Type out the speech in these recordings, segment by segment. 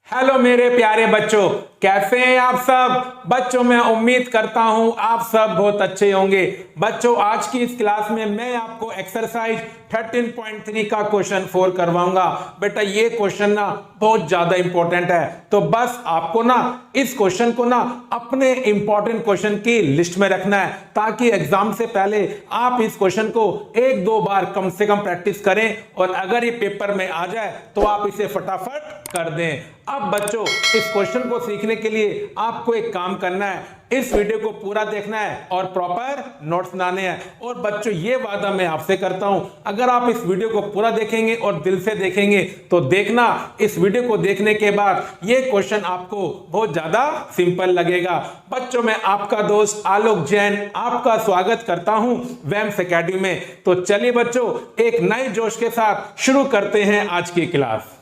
Hello मेरे प्यारे बच्चों, कैसे हैं आप सब बच्चों। मैं उम्मीद करता हूं आप सब बहुत अच्छे होंगे। बच्चों आज की इस क्लास में मैं आपको एक्सरसाइज 13.3 का क्वेश्चन 4 करवाऊंगा। बेटा ये क्वेश्चन ना बहुत ज्यादा इंपॉर्टेंट है, तो बस आपको ना इस क्वेश्चन को ना अपने इंपॉर्टेंट क्वेश्चन की लिस्ट में रखना है, ताकि एग्जाम से पहले आप इस क्वेश्चन को एक दो बार कम से कम प्रैक्टिस करें, और अगर ये पेपर में आ जाए तो आप इसे फटाफट कर दें। अब बच्चों इस क्वेश्चन को सीखने के लिए आपको एक काम करना है, इस वीडियो को पूरा देखना है और प्रॉपर नोट्स बनाने हैं। और बच्चों ये वादा मैं आपसे करता हूं, अगर आप इस वीडियो को पूरा देखेंगे और दिल से देखेंगे तो देखना इस वीडियो को देखने के बाद ये क्वेश्चन आपको बहुत ज्यादा सिंपल लगेगा। बच्चों मैं आपका दोस्त आलोक जैन आपका स्वागत करता हूं वेम्स एकेडमी में। तो चलिए बच्चों एक नए जोश के साथ शुरू करते हैं आज की क्लास।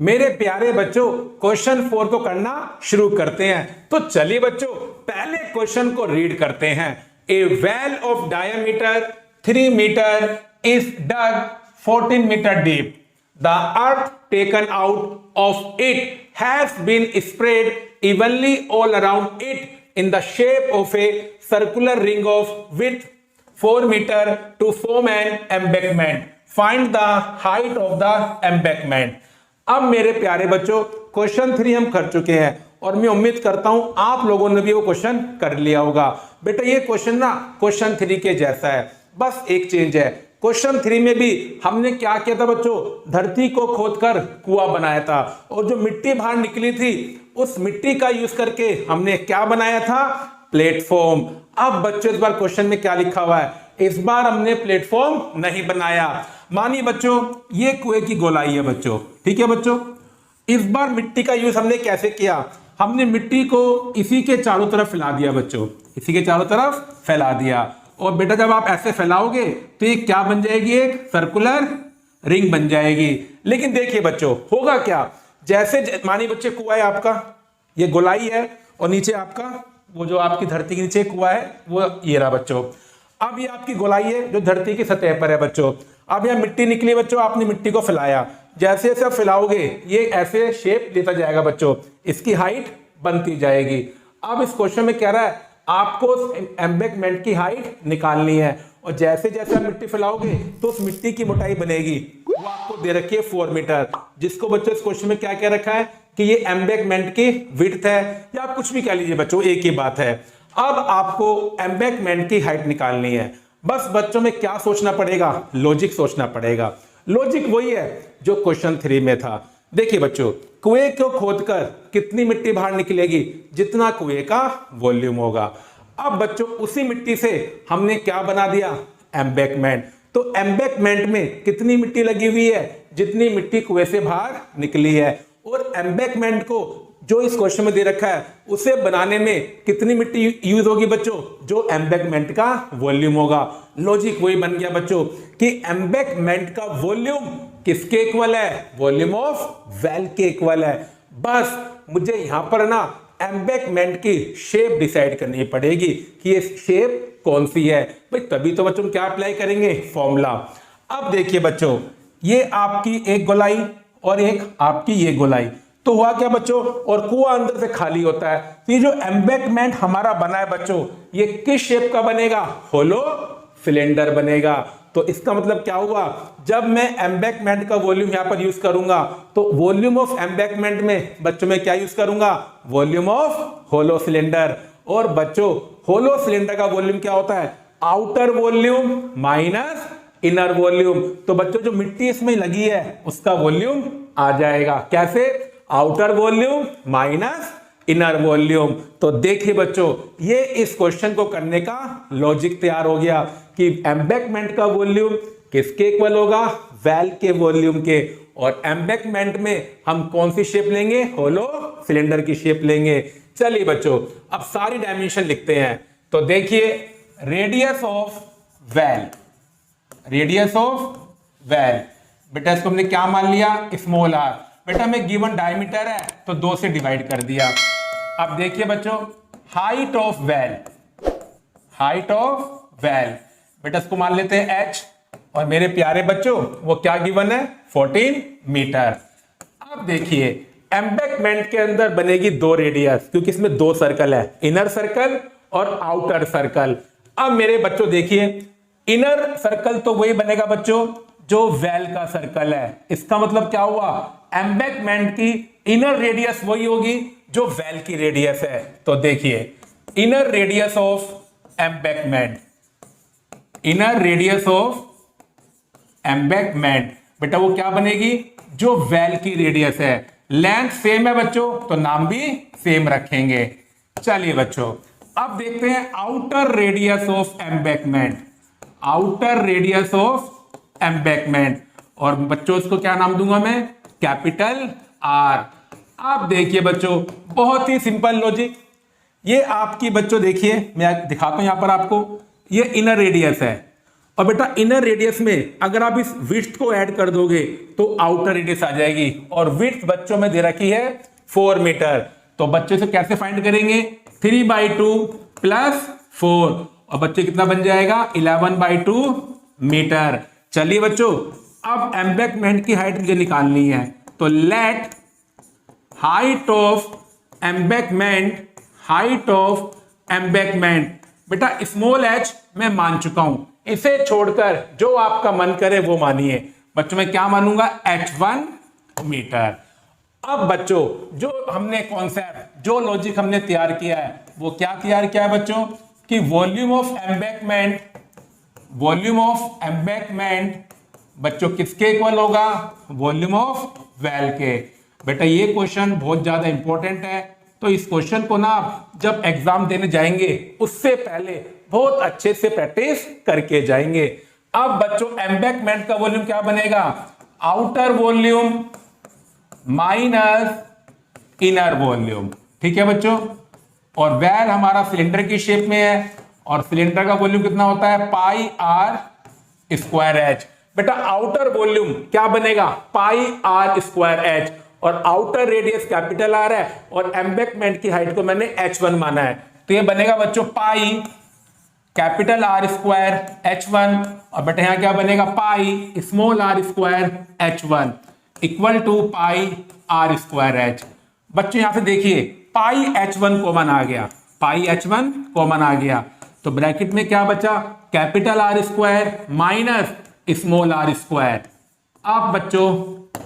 मेरे प्यारे बच्चों क्वेश्चन 4 को करना शुरू करते हैं। तो चलिए बच्चों पहले क्वेश्चन को रीड करते हैं। A well of diameter 3 metre is dug 14 metre deep. The earth taken out of it has been spread evenly all around it in the shape of a circular ring of width 4 metre to form an embankment. Find the height of the embankment. अब मेरे प्यारे बच्चों question 3 हम कर चुके हैं और मैं उम्मीद करता हूं आप लोगों ने भी वो क्वेश्चन कर लिया होगा। बेटा ये क्वेश्चन ना क्वेश्चन 3 के जैसा है, बस एक चेंज है। क्वेश्चन 3 में भी हमने क्या किया था बच्चों, धरती को खोदकर कुआं बनाया था, और जो मिट्टी बाहर निकली थी उस मिट्टी का यूज करके हमने क्या बनाया था, प्लेटफॉर्म। अब बच्चों इस बार क्वेश्चन में क्या लिखा हुआ है, इस बार हमने प्लेटफॉर्म नहीं बनाया। मानिए बच्चों ये कुएं की गोलाई है बच्चों, ठीक है बच्चों। इस बार मिट्टी का यूज हमने कैसे किया, हमने मिट्टी को इसी के चारों तरफ फैला दिया बच्चों, इसी के चारों तरफ फैला दिया। और बेटा जब आप ऐसे फैलाओगे तो ये क्या बन जाएगी, एक सर्कुलर रिंग बन जाएगी। लेकिन देखिए बच्चों होगा क्या, जैसे मानिए बच्चे कुआं है आपका, ये गोलाई है, और नीचे आपका वो जो आपकी धरती के नीचे कुआं है वो ये रहा बच्चों। अब ये आपकी गोलाई है जो धरती की सतह पर है बच्चों। अब यहाँ मिट्टी निकली बच्चों, आपने मिट्टी को फैलाया, जैसे जैसे आप फैलाओगे ये ऐसे शेप लेता जाएगा बच्चों, इसकी हाइट बनती जाएगी। अब इस क्वेश्चन में कह रहा है आपको एम्बैंकमेंट की हाइट निकालनी है, और जैसे जैसे आप मिट्टी फैलाओगे तो उस मिट्टी की मोटाई बनेगी, वो आपको दे रखी है 4 मीटर, जिसको बच्चों इस क्वेश्चन में क्या कह रखा है कि ये एम्बैंकमेंट की विड्थ है, या आप कुछ भी कह लीजिए बच्चों, एक ही बात है। अब आपको एम्बैंकमेंट की हाइट निकालनी है। बस बच्चों में क्या सोचना पड़ेगा, लॉजिक सोचना पड़ेगा। लॉजिक वही है जो क्वेश्चन 3 में था। देखिए बच्चों कुएं को खोदकर कितनी मिट्टी बाहर निकलेगी, जितना कुएं का वॉल्यूम होगा। अब बच्चों उसी मिट्टी से हमने क्या बना दिया, एम्बैंकमेंट। तो एम्बैंकमेंट में कितनी मिट्टी लगी हुई है, जितनी मिट्टी कुएं से बाहर निकली है। और एम्बैंकमेंट को जो इस क्वेश्चन में दे रखा है उसे बनाने में कितनी मिट्टी यूज होगी बच्चों, जो एम्बैंकमेंट का वॉल्यूम होगा। लॉजिक वही बन गया बच्चों कि एम्बैंकमेंट का वॉल्यूम किसके इक्वल है, वॉल्यूम ऑफ वेल के इक्वल है। बस मुझे यहां पर ना एम्बैंकमेंट की शेप डिसाइड करनी पड़ेगी कि ये शेप कौन सी है भाई, तभी तो बच्चों क्या अप्लाई करेंगे, फॉर्मूला। अब देखिए बच्चों ये आपकी एक गोलाई और एक आपकी ये गोलाई, तो हुआ क्या बच्चों, और कुआं अंदर से खाली होता है, तो ये जो एम्बैंकमेंट हमारा बना है बच्चों ये किस शेप का बनेगा, होलो सिलेंडर बनेगा। तो इसका मतलब क्या हुआ, जब मैं एम्बैंकमेंट का वॉल्यूम यहां पर यूज करूंगा तो वॉल्यूम ऑफ एम्बैंकमेंट में बच्चों में क्या यूज करूंगा, वॉल्यूम ऑफ होलो सिलेंडर। और बच्चों होलो सिलेंडर का वॉल्यूम क्या होता है, outer volume minus inner volume. तो बच्चों जो मिट्टी इसमें लगी है उसका वॉल्यूम आ जाएगा, कैसे, outer volume minus inner volume. तो देखिए बच्चों ये इस क्वेश्चन को करने का लॉजिक तैयार हो गया कि एम्बैंकमेंट का वॉल्यूम किसके इक्वल होगा, वेल के वॉल्यूम के। और एम्बैंकमेंट में हम कौन सी शेप लेंगे, होलो सिलेंडर की शेप लेंगे। चलिए बच्चों अब सारी डायमेंशन लिखते हैं। तो देखिए radius of well, radius of well, बेटा इसको हमने क्या मान लिया, स्मॉल आर। बेटा में गिवन डायमीटर है तो 2 से डिवाइड कर दिया। अब देखिए बच्चों height of well, height of well, बेटा इसको मान लेते हैं h और मेरे प्यारे बच्चों वो क्या गिवन है, 14 मीटर। अब देखिए एम्बैंकमेंट के अंदर बनेगी दो रेडियस, क्योंकि इसमें दो सर्कल है, इनर सर्कल और आउटर सर्कल। अब मेरे बच्चों देखिए इनर सर्कल तो वही बनेगा बच्चों जो वेल का सर्कल है। इसका मतलब क्या हुआ, एम्बैंकमेंट की इनर रेडियस वही होगी जो वेल की रेडियस है। तो देखिए inner radius of embankment, inner radius of embankment बेटा वो क्या बनेगी, जो वेल की रेडियस है। लेंथ सेम है बच्चों तो नाम भी सेम रखेंगे। चलिए बच्चों अब देखते हैं outer radius of embankment, outer radius of embankment, और बच्चों इसको क्या नाम दूंगा मैं, कैपिटल आर। आप देखिए बच्चों बहुत ही सिंपल लॉजिक, ये आपकी बच्चों देखिए मैं दिखाता हूं यहां पर आपको, ये इनर रेडियस है और बेटा इनर रेडियस में अगर आप इस विड्थ को ऐड कर दोगे तो आउटर रेडियस आ जाएगी, और विड्थ बच्चों में दे रखी है 4 मीटर। तो बच्चे से कैसे फाइंड करेंगे, 3/2 प्लस 4, और बच्चे कितना बन जाएगा 11/2 मीटर। चलिए बच्चों अब एम्बैंकमेंट की हाइट मुझे निकालनी है, तो let height of embankment, height of embankment बेटा स्मॉल h मैं मान चुका हूं, इसे छोड़कर जो आपका मन करे वो मानिए। बच्चों मैं क्या मानूंगा, h1 मीटर। अब बच्चों जो हमने कॉन्सेप्ट, जो लॉजिक हमने तैयार किया है वो क्या तैयार किया है बच्चों, कि volume of embankment, volume of embankment बच्चों किसके इक्वल होगा, वॉल्यूम ऑफ वेल के। बेटा ये क्वेश्चन बहुत ज्यादा इंपॉर्टेंट है, तो इस क्वेश्चन को ना आप जब एग्जाम देने जाएंगे उससे पहले बहुत अच्छे से प्रैक्टिस करके जाएंगे। अब बच्चों एम्बैंकमेंट का वॉल्यूम क्या बनेगा, outer volume minus inner volume, ठीक है बच्चों। और वेल हमारा सिलेंडर की शेप में है और सिलेंडर का वॉल्यूम कितना होता है, पाई आर स्क्वायर एच। बेटा आउटर वॉल्यूम क्या बनेगा, पाई आर स्क्वायर एच, और आउटर रेडियस कैपिटल आर है और एम्बैंकमेंट की हाइट को मैंने h1 माना है, तो ये बनेगा बच्चों pi capital R square h1, और बेटा यहां क्या बनेगा, pi small r square h1 equal to pi r square h. बच्चों यहां से देखिए पाई h1 कॉमन आ गया, पाई h1 कॉमन आ गया, तो ब्रैकेट में क्या बचा, capital R square minus small r square. आप बच्चों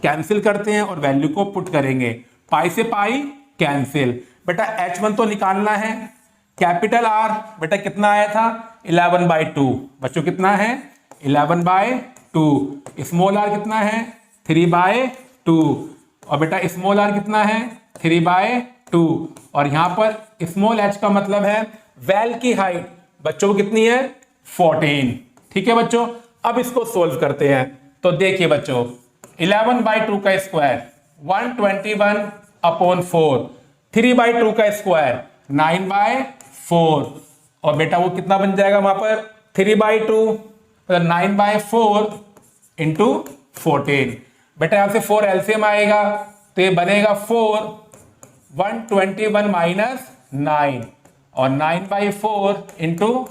कैंसिल करते हैं और वैल्यू को पुट करेंगे, पाई से पाई कैंसिल। बेटा h1 तो निकालना है, कैपिटल आर बेटा कितना आया था 11/2, बच्चों कितना है 11/2, स्मॉल आर कितना है 3/2, और बेटा स्मॉल आर कितना है 3/2, और यहां पर स्मॉल h का मतलब है वेल की हाइट बच्चों कितनी है 14, ठीक है बच्चों। अब इसको सोल्व करते हैं, तो देखिए बच्चों 11/2 का स्क्वायर 121/4, 3/2 का स्क्वायर 9/4, और बेटा वो कितना बन जाएगा वहां पर 3/2 मतलब 9/4 इंटू 14। बेटा यहां से 4 एलसीएम आएगा तो ये बनेगा 4, 121 माइनस 9 और 9/4 इंटू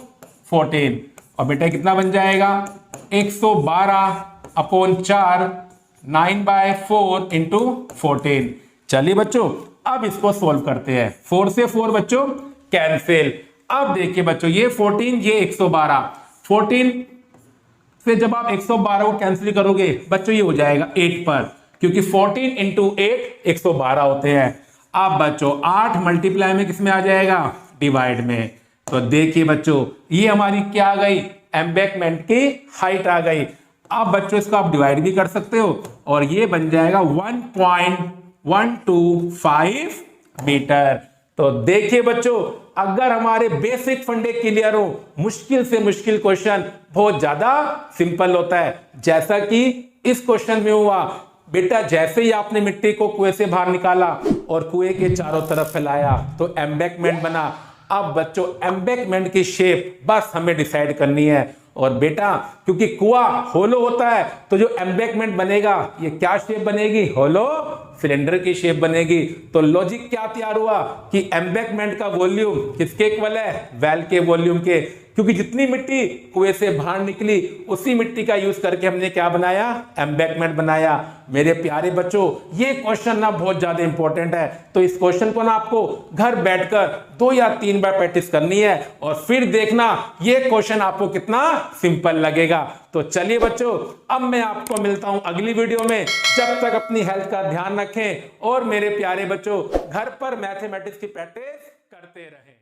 14, और बेटा कितना बन जाएगा 112/4, 9/4 इंटू 14। चलिए बच्चों अब इसको सोल्व करते हैं, 4 से 4 बच्चों कैंसिल। अब देखिए बच्चों ये 14 ये 112, 14 से जब आप 112 को कैंसिल करोगे बच्चों ये हो जाएगा 8 पर, क्योंकि 14 इंटू 8 112 होते हैं। अब बच्चों 8 मल्टीप्लाई में किस में आ जाएगा, डिवाइड में। तो देखिए बच्चों ये हमारी क्या आ गई, एम्बैंकमेंट की हाइट आ गई। अब बच्चों इसको आप डिवाइड भी कर सकते हो और ये बन जाएगा 1.125 मीटर। तो देखिए बच्चों अगर हमारे बेसिक फंडे क्लियर हो, मुश्किल से मुश्किल क्वेश्चन बहुत ज्यादा सिंपल होता है, जैसा कि इस क्वेश्चन में हुआ। बेटा जैसे ही आपने मिट्टी को कुएं से बाहर निकाला और कुएं के चारों तरफ फैलाया तो एम्बैंकमेंट बना। अब बच्चों एम्बैंकमेंट की शेप बस हमें डिसाइड करनी है, और बेटा क्योंकि कुआं होलो होता है तो जो एम्बैंकमेंट बनेगा ये क्या शेप बनेगी, होलो सिलेंडर की शेप बनेगी। तो लॉजिक क्या तैयार हुआ कि एम्बैंकमेंट का वॉल्यूम किसके इक्वल है, वेल के वॉल्यूम के। क्योंकि जितनी मिट्टी कुएं से बाहर निकली उसी मिट्टी का यूज करके हमने क्या बनाया, एम्बैंकमेंट बनाया। मेरे प्यारे बच्चों, ये क्वेश्चन ना बहुत ज्यादा इंपॉर्टेंट है, तो इस क्वेश्चन को ना आपको घर बैठकर 2 या 3 बार प्रैक्टिस करनी है और फिर देखना ये क्वेश्चन आपको कितना सिंपल लगेगा। तो चलिए बच्चों, अब मैं आपको मिलता हूं अगली वीडियो में। जब तक अपनी हेल्थ का ध्यान रखें और मेरे प्यारे बच्चों घर पर मैथमेटिक्स की प्रैक्टिस करते रहें।